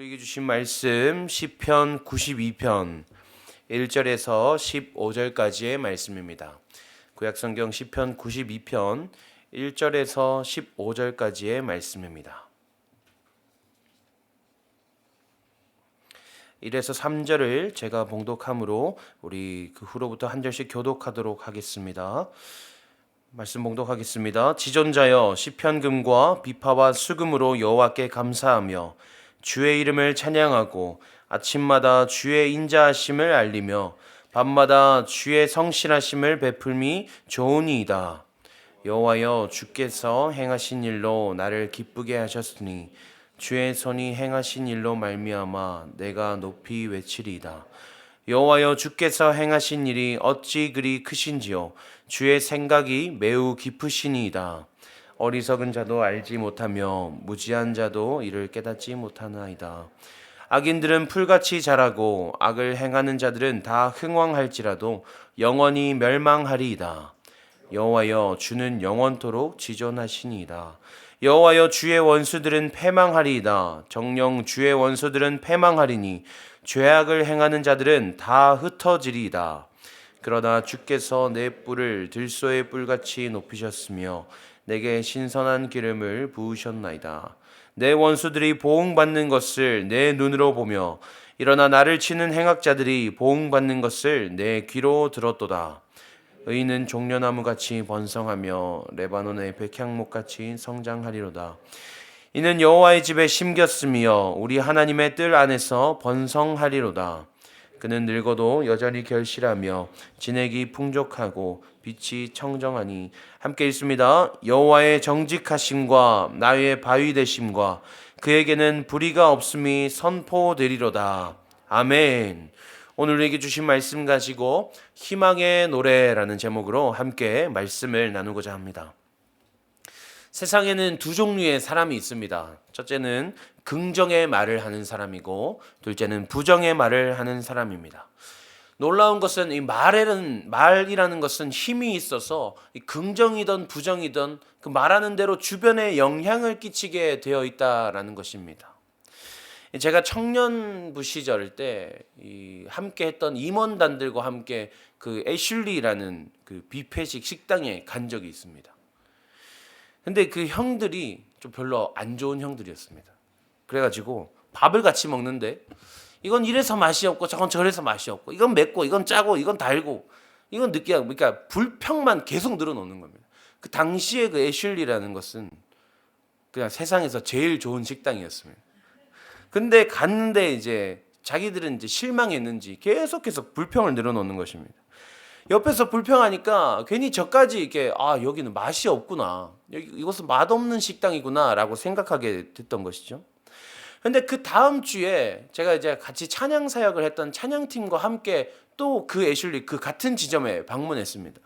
우리에게 주신 말씀 시편 92편 1절에서 15절까지의 말씀입니다. 구약성경 시편 92편 1절에서 15절까지의 말씀입니다. 1에서 3절을 제가 봉독함으로 우리 그 후로부터 한 절씩 교독하도록 하겠습니다. 말씀 봉독하겠습니다. 지존자여 시편금과 비파와 수금으로 여호와께 감사하며 주의 이름을 찬양하고 아침마다 주의 인자하심을 알리며 밤마다 주의 성실하심을 베풀미 좋으니이다. 여호와여 주께서 행하신 일로 나를 기쁘게 하셨으니 주의 손이 행하신 일로 말미암아 내가 높이 외치리이다. 여호와여 주께서 행하신 일이 어찌 그리 크신지요 주의 생각이 매우 깊으시니이다. 어리석은 자도 알지 못하며 무지한 자도 이를 깨닫지 못하나이다. 악인들은 풀같이 자라고 악을 행하는 자들은 다 흥왕할지라도 영원히 멸망하리이다. 여호와여 주는 영원토록 지존하시니이다. 여호와여 주의 원수들은 패망하리이다. 정녕 주의 원수들은 패망하리니 죄악을 행하는 자들은 다 흩어지리이다. 그러나 주께서 내 뿔을 들소의 뿔같이 높이셨으며 내게 신선한 기름을 부으셨나이다. 내 원수들이 보응받는 것을 내 눈으로 보며 일어나 나를 치는 행악자들이 보응받는 것을 내 귀로 들었도다. 의인은 종려나무같이 번성하며 레바논의 백향목같이 성장하리로다. 이는 여호와의 집에 심겼으며 우리 하나님의 뜰 안에서 번성하리로다. 그는 늙어도 여전히 결실하며 진액이 풍족하고 빛이 청정하니 함께 읽습니다. 여호와의 정직하심과 나의 바위 되심과 그에게는 불의가 없음이 선포되리로다. 아멘. 오늘 우리에게 주신 말씀 가지고 희망의 노래라는 제목으로 함께 말씀을 나누고자 합니다. 세상에는 두 종류의 사람이 있습니다. 첫째는 긍정의 말을 하는 사람이고 둘째는 부정의 말을 하는 사람입니다. 놀라운 것은 이 말이라는 것은 힘이 있어서 긍정이든 부정이든 그 말하는 대로 주변에 영향을 끼치게 되어 있다라는 것입니다. 제가 청년부 시절 때 함께 했던 임원단들과 함께 그 애슐리라는 그 뷔페식 식당에 간 적이 있습니다. 근데 그 형들이 좀 별로 안 좋은 형들이었습니다. 그래가지고 밥을 같이 먹는데 이건 이래서 맛이 없고 저건 저래서 맛이 없고 이건 맵고 이건 짜고 이건 달고 이건 느끼하고 그러니까 불평만 계속 늘어놓는 겁니다. 그 당시에 그 애슐리라는 것은 그냥 세상에서 제일 좋은 식당이었습니다. 근데 갔는데 이제 자기들은 이제 실망했는지 계속해서 불평을 늘어놓는 것입니다. 옆에서 불평하니까 괜히 저까지 이렇게 여기는 맛이 없구나. 이것은 맛없는 식당이구나라고 생각하게 됐던 것이죠. 근데 그 다음 주에 제가 이제 같이 찬양 사역을 했던 찬양팀과 함께 또 그 애슐리 그 같은 지점에 방문했습니다.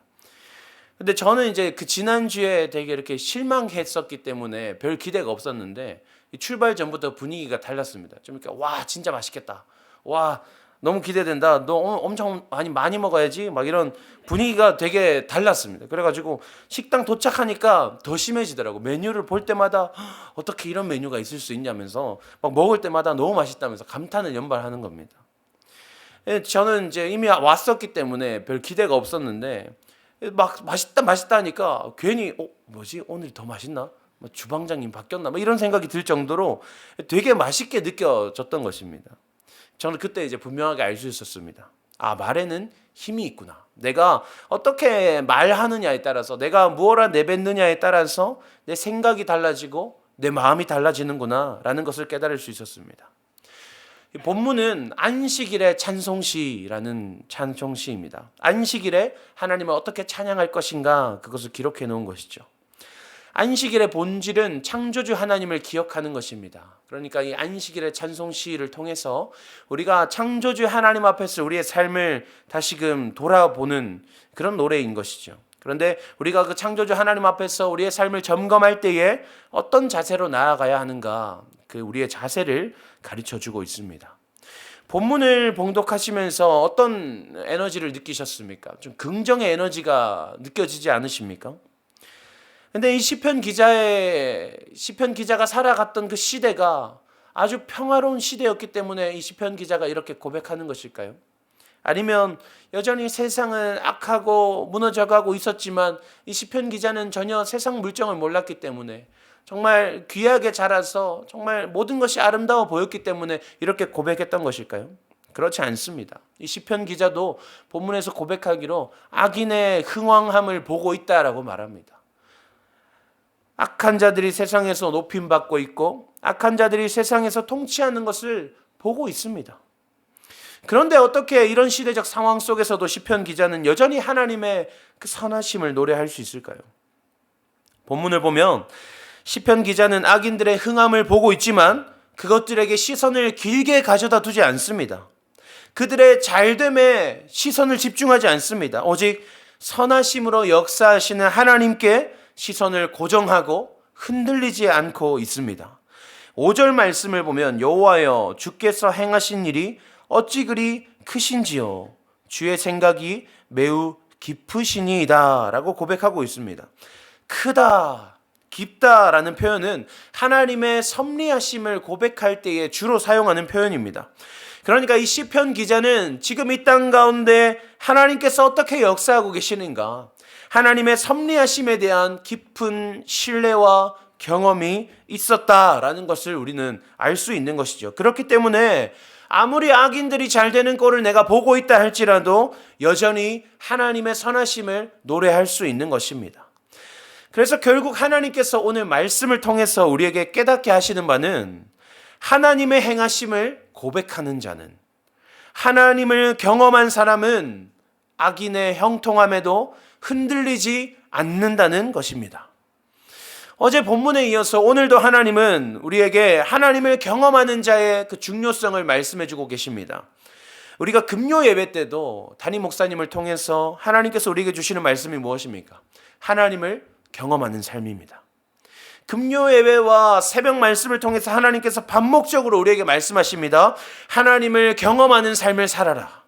근데 저는 이제 그 지난주에 되게 이렇게 실망했었기 때문에 별 기대가 없었는데 출발 전부터 분위기가 달랐습니다. 좀 이렇게 와 진짜 맛있겠다. 와 너무 기대된다. 너 오늘 엄청 많이 먹어야지. 막 이런 분위기가 되게 달랐습니다. 그래가지고 식당 도착하니까 더 심해지더라고. 메뉴를 볼 때마다 어떻게 이런 메뉴가 있을 수 있냐면서 막 먹을 때마다 너무 맛있다면서 감탄을 연발하는 겁니다. 저는 이제 이미 왔었기 때문에 별 기대가 없었는데 막 맛있다 하니까 괜히 뭐지 오늘 더 맛있나? 주방장님 바뀌었나? 뭐 이런 생각이 들 정도로 되게 맛있게 느껴졌던 것입니다. 저는 그때 이제 분명하게 알 수 있었습니다. 말에는 힘이 있구나. 내가 어떻게 말하느냐에 따라서 내가 무엇을 내뱉느냐에 따라서 내 생각이 달라지고 내 마음이 달라지는구나 라는 것을 깨달을 수 있었습니다. 본문은 안식일의 찬송시라는 찬송시입니다. 안식일에 하나님을 어떻게 찬양할 것인가 그것을 기록해 놓은 것이죠. 안식일의 본질은 창조주 하나님을 기억하는 것입니다. 그러니까 이 안식일의 찬송 시를 통해서 우리가 창조주 하나님 앞에서 우리의 삶을 다시금 돌아보는 그런 노래인 것이죠. 그런데 우리가 그 창조주 하나님 앞에서 우리의 삶을 점검할 때에 어떤 자세로 나아가야 하는가 그 우리의 자세를 가르쳐주고 있습니다. 본문을 봉독하시면서 어떤 에너지를 느끼셨습니까? 좀 긍정의 에너지가 느껴지지 않으십니까? 근데 이 시편 기자가 살아갔던 그 시대가 아주 평화로운 시대였기 때문에 이 시편 기자가 이렇게 고백하는 것일까요? 아니면 여전히 세상은 악하고 무너져가고 있었지만 이 시편 기자는 전혀 세상 물정을 몰랐기 때문에 정말 귀하게 자라서 정말 모든 것이 아름다워 보였기 때문에 이렇게 고백했던 것일까요? 그렇지 않습니다. 이 시편 기자도 본문에서 고백하기로 악인의 흥왕함을 보고 있다라고 말합니다. 악한 자들이 세상에서 높임받고 있고 악한 자들이 세상에서 통치하는 것을 보고 있습니다. 그런데 어떻게 이런 시대적 상황 속에서도 시편 기자는 여전히 하나님의 그 선하심을 노래할 수 있을까요? 본문을 보면 시편 기자는 악인들의 흥함을 보고 있지만 그것들에게 시선을 길게 가져다 두지 않습니다. 그들의 잘됨에 시선을 집중하지 않습니다. 오직 선하심으로 역사하시는 하나님께 시선을 고정하고 흔들리지 않고 있습니다. 5절 말씀을 보면 여호와여 주께서 행하신 일이 어찌 그리 크신지요 주의 생각이 매우 깊으시니이다 라고 고백하고 있습니다. 크다, 깊다라는 표현은 하나님의 섭리하심을 고백할 때에 주로 사용하는 표현입니다. 그러니까 이 시편 기자는 지금 이 땅 가운데 하나님께서 어떻게 역사하고 계시는가, 하나님의 섭리하심에 대한 깊은 신뢰와 경험이 있었다라는 것을 우리는 알 수 있는 것이죠. 그렇기 때문에 아무리 악인들이 잘 되는 꼴을 내가 보고 있다 할지라도 여전히 하나님의 선하심을 노래할 수 있는 것입니다. 그래서 결국 하나님께서 오늘 말씀을 통해서 우리에게 깨닫게 하시는 바는 하나님의 행하심을 고백하는 자는, 하나님을 경험한 사람은 악인의 형통함에도 흔들리지 않는다는 것입니다. 어제 본문에 이어서 오늘도 하나님은 우리에게 하나님을 경험하는 자의 그 중요성을 말씀해 주고 계십니다. 우리가 금요 예배 때도 담임 목사님을 통해서 하나님께서 우리에게 주시는 말씀이 무엇입니까? 하나님을 경험하는 삶입니다. 금요 예배와 새벽 말씀을 통해서 하나님께서 반복적으로 우리에게 말씀하십니다. 하나님을 경험하는 삶을 살아라.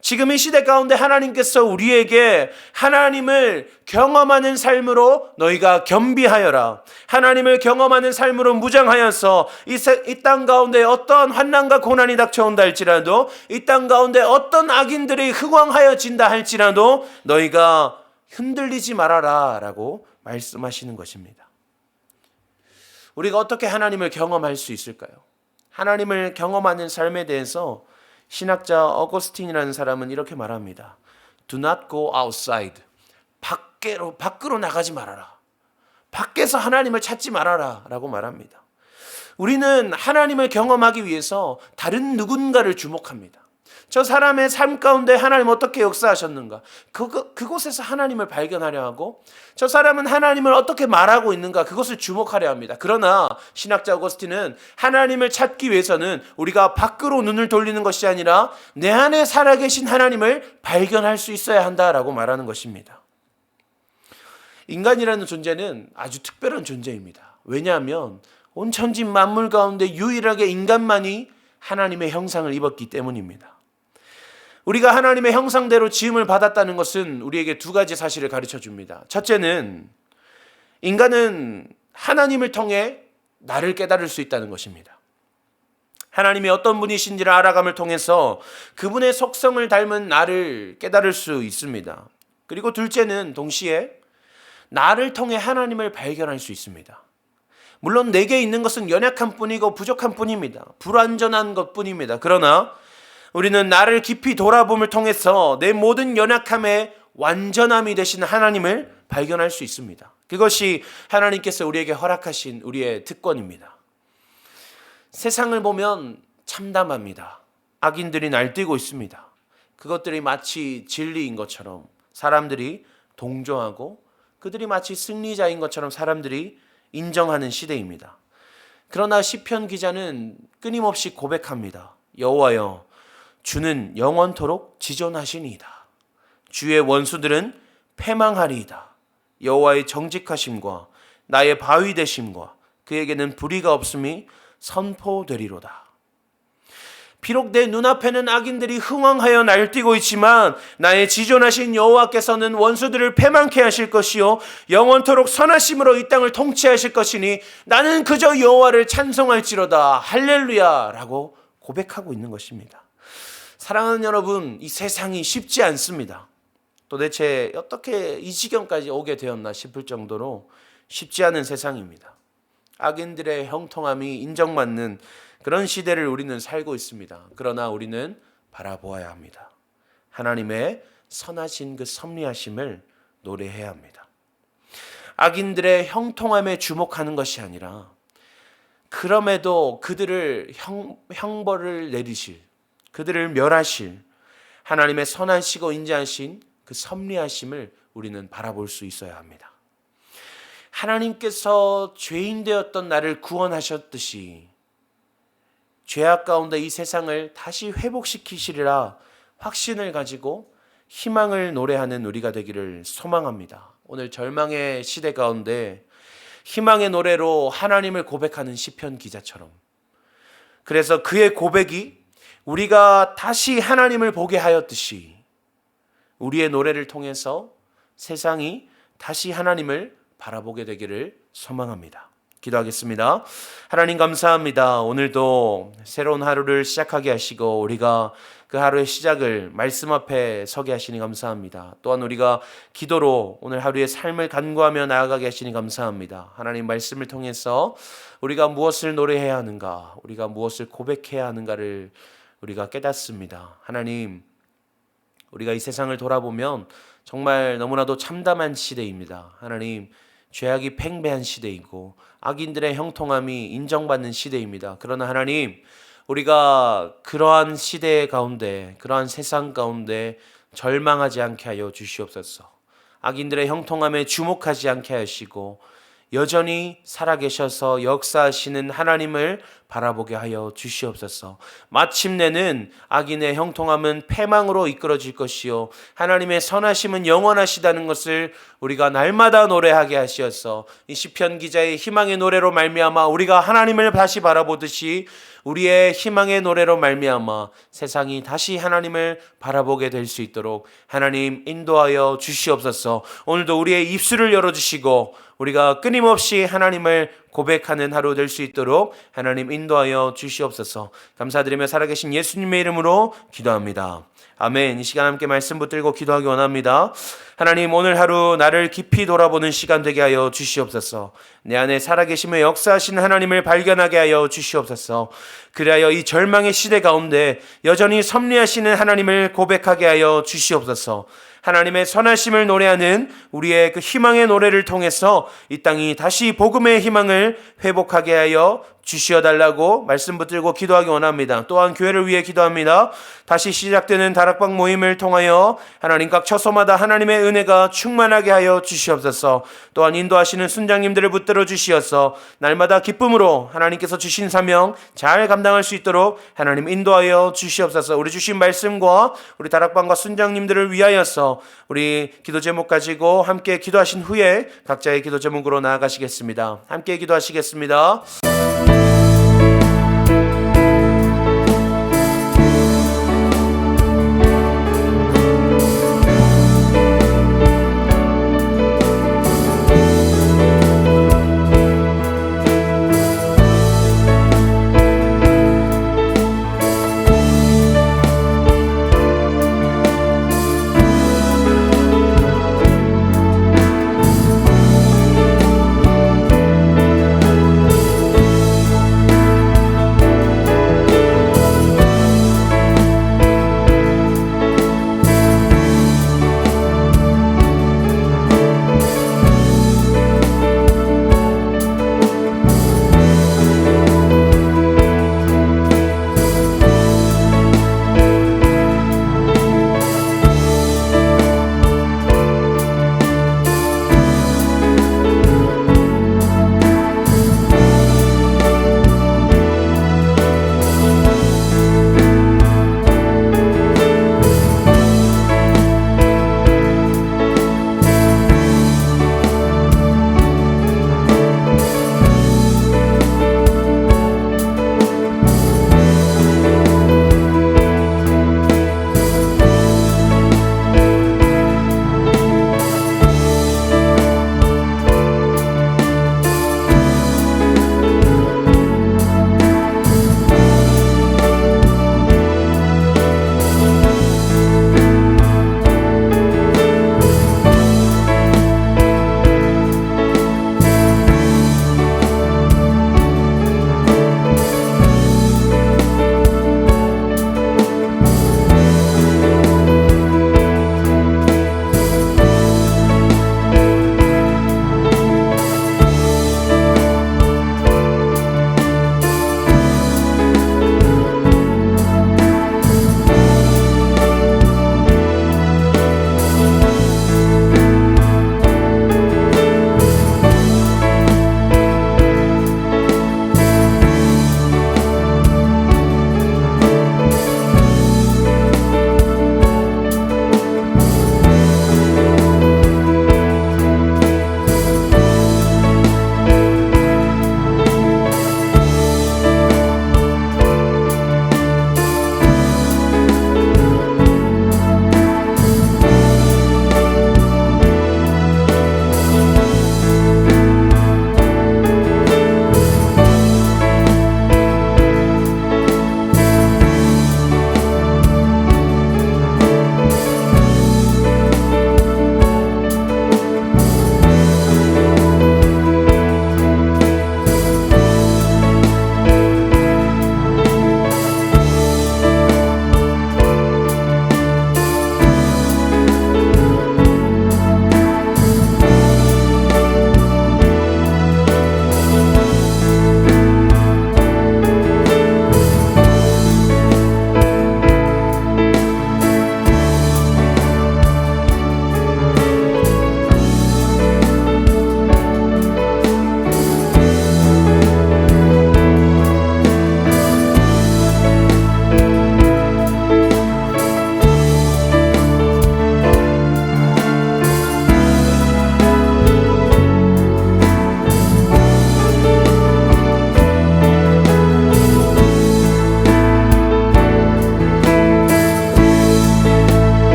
지금 이 시대 가운데 하나님께서 우리에게 하나님을 경험하는 삶으로 너희가 겸비하여라. 하나님을 경험하는 삶으로 무장하여서 이 땅 가운데 어떠한 환난과 고난이 닥쳐온다 할지라도, 이 땅 가운데 어떤 악인들이 흥왕하여진다 할지라도 너희가 흔들리지 말아라 라고 말씀하시는 것입니다. 우리가 어떻게 하나님을 경험할 수 있을까요? 하나님을 경험하는 삶에 대해서 신학자 어거스틴이라는 사람은 이렇게 말합니다. Do not go outside. 밖으로 나가지 말아라. 밖에서 하나님을 찾지 말아라 라고 말합니다. 우리는 하나님을 경험하기 위해서 다른 누군가를 주목합니다. 저 사람의 삶 가운데 하나님 어떻게 역사하셨는가, 그곳에서 하나님을 발견하려 하고, 저 사람은 하나님을 어떻게 말하고 있는가, 그것을 주목하려 합니다. 그러나 신학자 어거스틴은 하나님을 찾기 위해서는 우리가 밖으로 눈을 돌리는 것이 아니라 내 안에 살아계신 하나님을 발견할 수 있어야 한다라고 말하는 것입니다. 인간이라는 존재는 아주 특별한 존재입니다. 왜냐하면 온 천지 만물 가운데 유일하게 인간만이 하나님의 형상을 입었기 때문입니다. 우리가 하나님의 형상대로 지음을 받았다는 것은 우리에게 두 가지 사실을 가르쳐 줍니다. 첫째는 인간은 하나님을 통해 나를 깨달을 수 있다는 것입니다. 하나님이 어떤 분이신지를 알아감을 통해서 그분의 속성을 닮은 나를 깨달을 수 있습니다. 그리고 둘째는 동시에 나를 통해 하나님을 발견할 수 있습니다. 물론 내게 있는 것은 연약한 뿐이고 부족한 뿐입니다. 불완전한 것 뿐입니다. 그러나 우리는 나를 깊이 돌아봄을 통해서 내 모든 연약함의 완전함이 되신 하나님을 발견할 수 있습니다. 그것이 하나님께서 우리에게 허락하신 우리의 특권입니다. 세상을 보면 참담합니다. 악인들이 날뛰고 있습니다. 그것들이 마치 진리인 것처럼 사람들이 동조하고, 그들이 마치 승리자인 것처럼 사람들이 인정하는 시대입니다. 그러나 시편 기자는 끊임없이 고백합니다. 여호와여 주는 영원토록 지존하시니이다. 주의 원수들은 패망하리이다. 여호와의 정직하심과 나의 바위 되심과 그에게는 불의가 없음이 선포되리로다. 비록 내 눈앞에는 악인들이 흥왕하여 날뛰고 있지만 나의 지존하신 여호와께서는 원수들을 패망케 하실 것이요 영원토록 선하심으로 이 땅을 통치하실 것이니 나는 그저 여호와를 찬송할지로다. 할렐루야 라고 고백하고 있는 것입니다. 사랑하는 여러분, 이 세상이 쉽지 않습니다. 도대체 어떻게 이 지경까지 오게 되었나 싶을 정도로 쉽지 않은 세상입니다. 악인들의 형통함이 인정받는 그런 시대를 우리는 살고 있습니다. 그러나 우리는 바라보아야 합니다. 하나님의 선하신 그 섭리하심을 노래해야 합니다. 악인들의 형통함에 주목하는 것이 아니라 그럼에도 그들을 형벌을 내리실, 그들을 멸하실 하나님의 선하시고 인자하신 그 섭리하심을 우리는 바라볼 수 있어야 합니다. 하나님께서 죄인 되었던 나를 구원하셨듯이 죄악 가운데 이 세상을 다시 회복시키시리라 확신을 가지고 희망을 노래하는 우리가 되기를 소망합니다. 오늘 절망의 시대 가운데 희망의 노래로 하나님을 고백하는 시편 기자처럼, 그래서 그의 고백이 우리가 다시 하나님을 보게 하였듯이 우리의 노래를 통해서 세상이 다시 하나님을 바라보게 되기를 소망합니다. 기도하겠습니다. 하나님 감사합니다. 오늘도 새로운 하루를 시작하게 하시고 우리가 그 하루의 시작을 말씀 앞에 서게 하시니 감사합니다. 또한 우리가 기도로 오늘 하루의 삶을 간구하며 나아가게 하시니 감사합니다. 하나님 말씀을 통해서 우리가 무엇을 노래해야 하는가, 우리가 무엇을 고백해야 하는가를 우리가 깨닫습니다. 하나님, 우리가 이 세상을 돌아보면 정말 너무나도 참담한 시대입니다. 하나님, 죄악이 팽배한 시대이고 악인들의 형통함이 인정받는 시대입니다. 그러나 하나님, 우리가 그러한 시대 가운데, 그러한 세상 가운데 절망하지 않게 하여 주시옵소서. 악인들의 형통함에 주목하지 않게 하시고 여전히 살아계셔서 역사하시는 하나님을 바라보게 하여 주시옵소서. 마침내는 악인의 형통함은 패망으로 이끌어질 것이요 하나님의 선하심은 영원하시다는 것을 우리가 날마다 노래하게 하시어서 이 시편 기자의 희망의 노래로 말미암아 우리가 하나님을 다시 바라보듯이 우리의 희망의 노래로 말미암아 세상이 다시 하나님을 바라보게 될 수 있도록 하나님 인도하여 주시옵소서. 오늘도 우리의 입술을 열어주시고 우리가 끊임없이 하나님을 고백하는 하루 될 수 있도록 하나님 인도하여 주시옵소서. 감사드리며 살아계신 예수님의 이름으로 기도합니다. 아멘. 이 시간 함께 말씀 붙들고 기도하기 원합니다. 하나님, 오늘 하루 나를 깊이 돌아보는 시간 되게 하여 주시옵소서. 내 안에 살아계시며 역사하시는 하나님을 발견하게 하여 주시옵소서. 그리하여 이 절망의 시대 가운데 여전히 섭리하시는 하나님을 고백하게 하여 주시옵소서. 하나님의 선하심을 노래하는 우리의 그 희망의 노래를 통해서 이 땅이 다시 복음의 희망을 회복하게 하여 주시어달라고 말씀 붙들고 기도하기 원합니다. 또한 교회를 위해 기도합니다. 다시 시작되는 다락방 모임을 통하여 하나님 각 처소마다 하나님의 은혜가 충만하게 하여 주시옵소서. 또한 인도하시는 순장님들을 붙들어 주시어서 날마다 기쁨으로 하나님께서 주신 사명 잘 감당할 수 있도록 하나님 인도하여 주시옵소서. 우리 주신 말씀과 우리 다락방과 순장님들을 위하여서 우리 기도 제목 가지고 함께 기도하신 후에 각자의 기도 제목으로 나아가시겠습니다. 함께 기도하시겠습니다.